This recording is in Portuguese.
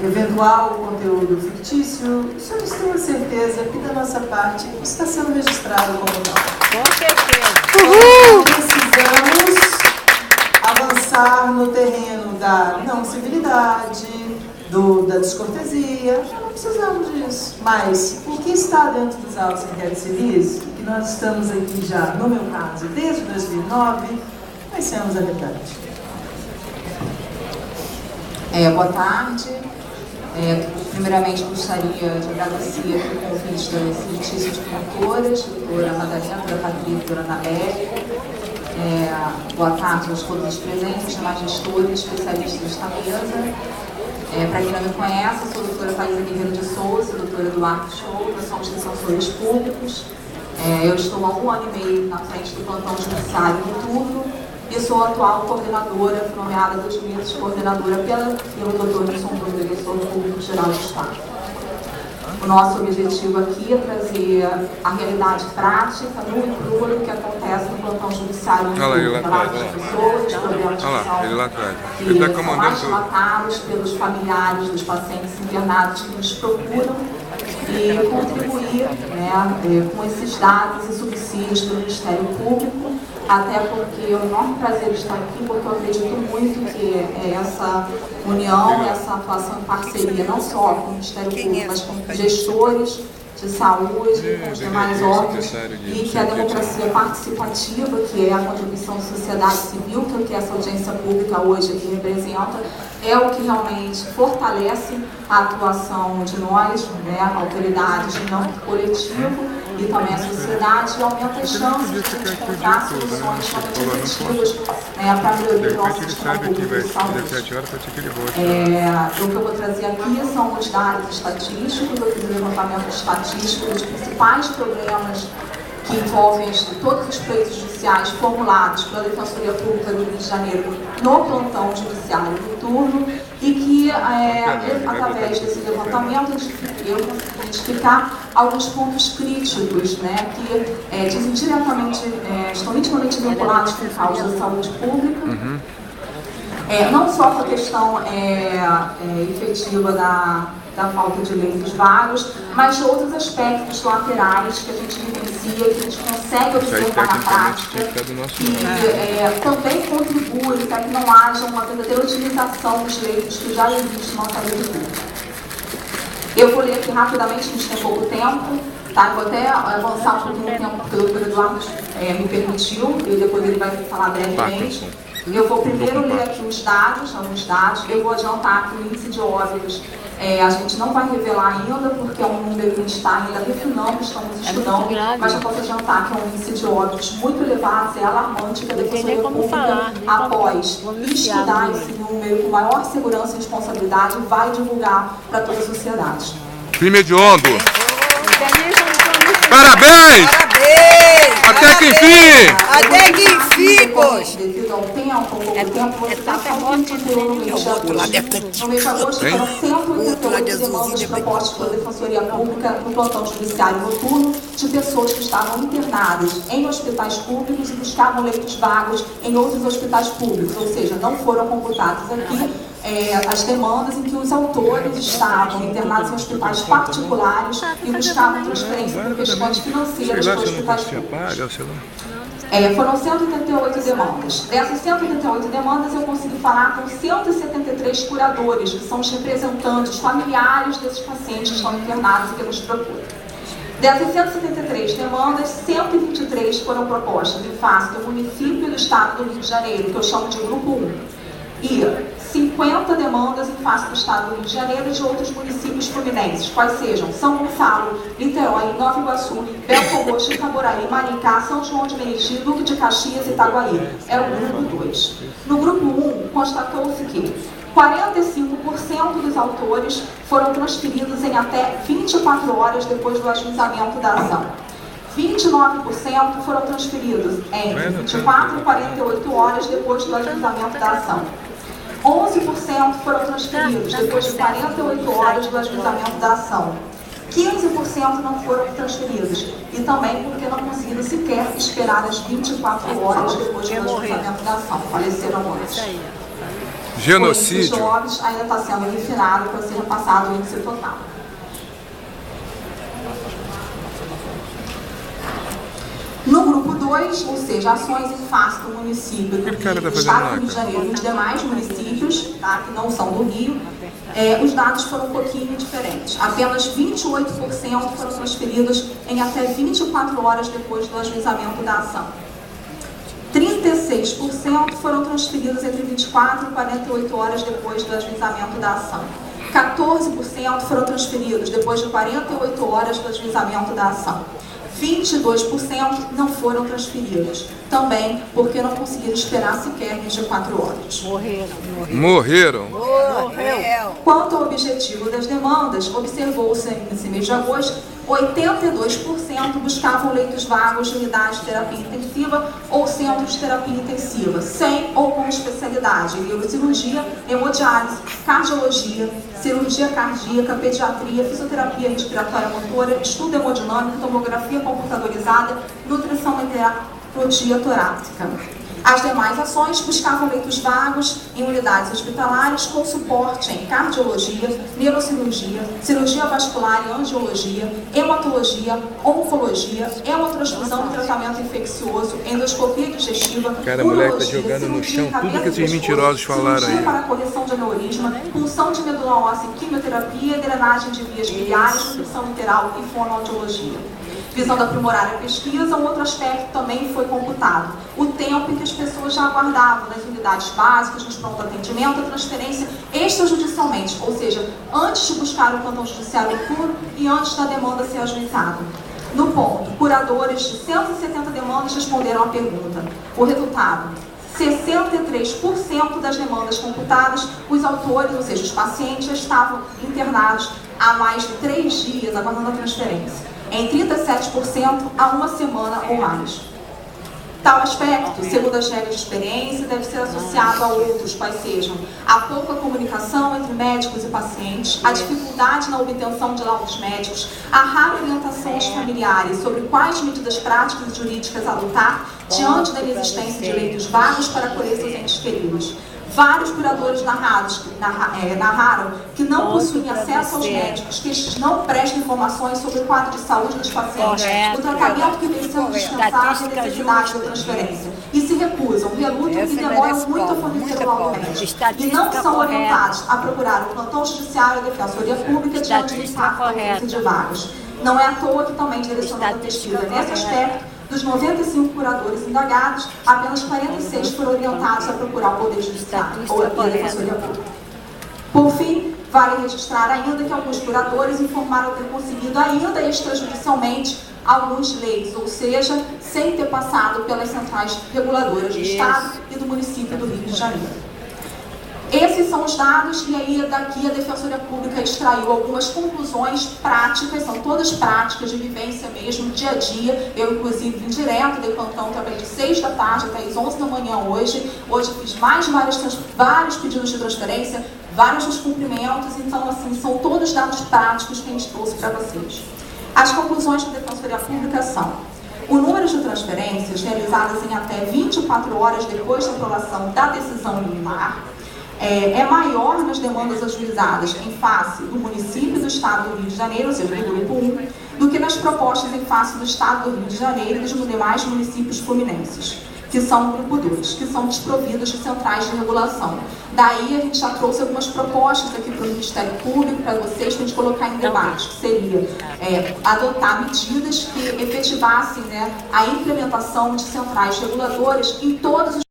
eventual conteúdo fictício, somos ter certeza que da nossa parte está sendo registrado como tal. Com certeza. Precisamos avançar no terreno da não civilidade, da descortesia. Não precisamos disso. Mas o que está dentro dos autos inquéritos civis, que nós estamos aqui já, no meu caso, desde 2009, conhecemos a verdade. Boa tarde. Primeiramente, gostaria de agradecer aqui o convite da excelentíssima de promotoras, doutora Madalena, doutora Patrícia, doutora Anabelle. Boa tarde aos todos os presentes, demais gestores, especialistas desta mesa. Para quem não me conhece, eu sou a doutora Thaisa Guerreiro de Souza, doutora Eduardo Show, nós somos defensores públicos. Eu estou há 1 ano e meio na frente do plantão judiciário noturno e sou a atual coordenadora, fui nomeada 2 meses coordenadora pelo doutor Wilson Bruno, defensor público geral do Estado. O nosso objetivo aqui é trazer a realidade prática, nua e crua, do que acontece no plantão judiciário noturno. Pessoas, problemas de saúde que são mais relatados pelos familiares dos pacientes internados que nos procuram e contribuir com esses dados e subsídios do Ministério Público, até porque é um enorme prazer estar aqui, porque eu acredito muito que essa união, essa atuação em parceria, não só com o Ministério Público, mas com gestores de saúde, com os demais órgãos, e que a democracia participativa, que é a contribuição da sociedade civil, que é o que essa audiência pública hoje aqui representa, é o que realmente fortalece a atuação de nós, autoridades de não coletivo, e também a sociedade, e aumenta as chances de a gente encontrar soluções efetivas para a melhoria do nosso sistema público de saúde. O que eu vou trazer aqui são os dados estatísticos, eu fiz um levantamento estatístico dos principais problemas que envolvem todos os pleitos judiciais formulados pela Defensoria Pública do Rio de Janeiro no plantão judiciário noturno e que, através desse levantamento, eu consegui identificar alguns pontos críticos, que dizem diretamente, estão intimamente vinculados com causas da saúde pública. Não só com a questão efetiva da falta de leitos vagos, mas outros aspectos laterais que a gente vivencia, que a gente consegue observar na prática, que também contribuem para que não haja uma verdadeira utilização dos leitos que já existem na nossa rede pública. Eu vou ler aqui rapidamente, a gente tem pouco tempo, tá? Eu vou até avançar um pouquinho o tempo, porque o doutor Eduardo me permitiu, e depois ele vai falar brevemente. Eu vou primeiro ler aqui os dados, alguns dados, eu vou adiantar que o índice de óbitos a gente não vai revelar ainda, porque é um número que a gente está ainda refinando, estamos estudando, mas já posso adiantar que é um índice de óbitos muito elevado, é alarmante, que a Defensoria Pública, após estudar esse número com maior segurança e responsabilidade, vai divulgar para toda a sociedade. Crime hediondo! Parabéns! Até que enfim! Até que enfim, poxa! Devido ao tempo, você está só no mês de agosto. No mês de agosto, foram 188 demandas propostas pela Defensoria Pública no plantão judiciário noturno de pessoas que estavam internadas em hospitais públicos e buscavam leitos vagos em outros hospitais públicos, ou seja, não foram computados aqui as demandas em que os autores estavam internados em hospitais particulares e buscavam transferência por questões financeiras para hospitais públicos. Foram 188 demandas. Dessas 188 demandas, eu consegui falar com 173 curadores, que são os representantes familiares desses pacientes que estão internados e que nos procuram. Dessas 173 demandas, 123 foram propostas em face do município e do estado do Rio de Janeiro, que eu chamo de Grupo 1. E 50 demandas em face do estado do Rio de Janeiro e de outros municípios fluminenses, quais sejam São Gonçalo, Niterói, Nova Iguaçu, Belfort Roxo, Itaboraí, Maricá, São João de Meriti, Duque de Caxias e Itaguaí. Era o grupo 2. No grupo 1, constatou-se que 45% dos autores foram transferidos em até 24 horas depois do ajuizamento da ação. 29% foram transferidos em 24 e 48 horas depois do ajuizamento da ação. 11% foram transferidos depois de 48 horas do ajuizamento da ação. 15% não foram transferidos. E também porque não conseguiram sequer esperar as 24 horas depois do ajuizamento da ação. Faleceram antes. Genocídio. Por entre os jovens ainda está sendo refinado para ser repassado o índice total. No grupo 2, ou seja, ações em face do município do Estado do Rio de Janeiro e os demais municípios, tá, que não são do Rio, os dados foram um pouquinho diferentes. Apenas 28% foram transferidos em até 24 horas depois do ajuizamento da ação. 36% foram transferidos entre 24 e 48 horas depois do ajuizamento da ação. 14% foram transferidos depois de 48 horas do ajuizamento da ação. 22% não foram transferidos, também porque não conseguiram esperar sequer 24 horas. Morreram. Quanto ao objetivo das demandas, observou-se nesse mês de agosto, 82% buscavam leitos vagos de unidade de terapia intensiva ou centro de terapia intensiva, sem ou com especialidade em neurocirurgia, hemodiálise, cardiologia, cirurgia cardíaca, pediatria, fisioterapia respiratória motora, estudo hemodinâmico, tomografia computadorizada, nutrição e terapia torácica. As demais ações buscavam leitos vagos em unidades hospitalares com suporte em cardiologia, neurocirurgia, cirurgia vascular e angiologia, hematologia, oncologia, hemotransfusão e tratamento infeccioso, endoscopia digestiva, cara, a mulher tá jogando no chão tudo que esses mentirosos falaram aí. Para correção de aneurisma, punção de medula óssea, quimioterapia, drenagem de vias biliares, nutrição enteral e fonoaudiologia. Visando aprimorar a pesquisa, um outro aspecto também foi computado: o tempo em que as pessoas já aguardavam nas unidades básicas, nos pronto atendimento, a transferência extrajudicialmente, ou seja, antes de buscar o plantão judiciário puro e antes da demanda ser ajuizada. No ponto, curadores de 170 demandas responderam à pergunta. O resultado: 63% das demandas computadas, os autores, ou seja, os pacientes, já estavam internados há mais de 3 dias aguardando a transferência. Em 37% a 1 semana ou mais. Tal aspecto, segundo as regras de experiência, deve ser associado a outros, quais sejam a pouca comunicação entre médicos e pacientes, a dificuldade na obtenção de laudos médicos, a rara orientação aos familiares sobre quais medidas práticas e jurídicas adotar diante da inexistência de leitos vagos para acolher seus entes queridos. Vários curadores narraram que não possuem acesso aos médicos, que estes não prestam informações sobre o quadro de saúde dos pacientes, o tratamento que vem sendo dispensado e a necessidade da transferência. E se recusam, relutam e demoram muito a fornecer o laudo médico. E não são orientados a procurar o plantão judiciário e a defensoria pública diante do impacto de vagas. Não é à toa que também direcionando a pesquisa nesse aspecto, dos 95 curadores indagados, apenas 46 foram orientados a procurar o Poder Judiciário ou a Defensoria Pública. Por fim, vale registrar ainda que alguns curadores informaram ter conseguido ainda extrajudicialmente alguns leitos, ou seja, sem ter passado pelas centrais reguladoras do Estado e do município do Rio de Janeiro. Esses são os dados, e aí daqui a Defensoria Pública extraiu algumas conclusões práticas, são todas práticas de vivência mesmo, dia a dia. Eu, inclusive, vim direto, dei plantão também de 6 da tarde até as 11 da manhã hoje. Hoje fiz vários pedidos de transferência, vários descumprimentos, então, assim, são todos dados práticos que a gente trouxe para vocês. As conclusões da Defensoria Pública são: o número de transferências realizadas em até 24 horas depois da aprovação da decisão liminar é maior nas demandas ajuizadas em face do município do Estado do Rio de Janeiro, ou seja, do Grupo 1, do que nas propostas em face do Estado do Rio de Janeiro e dos demais municípios fluminenses, que são o Grupo 2, que são desprovidos de centrais de regulação. Daí a gente já trouxe algumas propostas aqui para o Ministério Público, para vocês, para a gente colocar em debate, que seria adotar medidas que efetivassem, né, a implementação de centrais reguladoras em todos os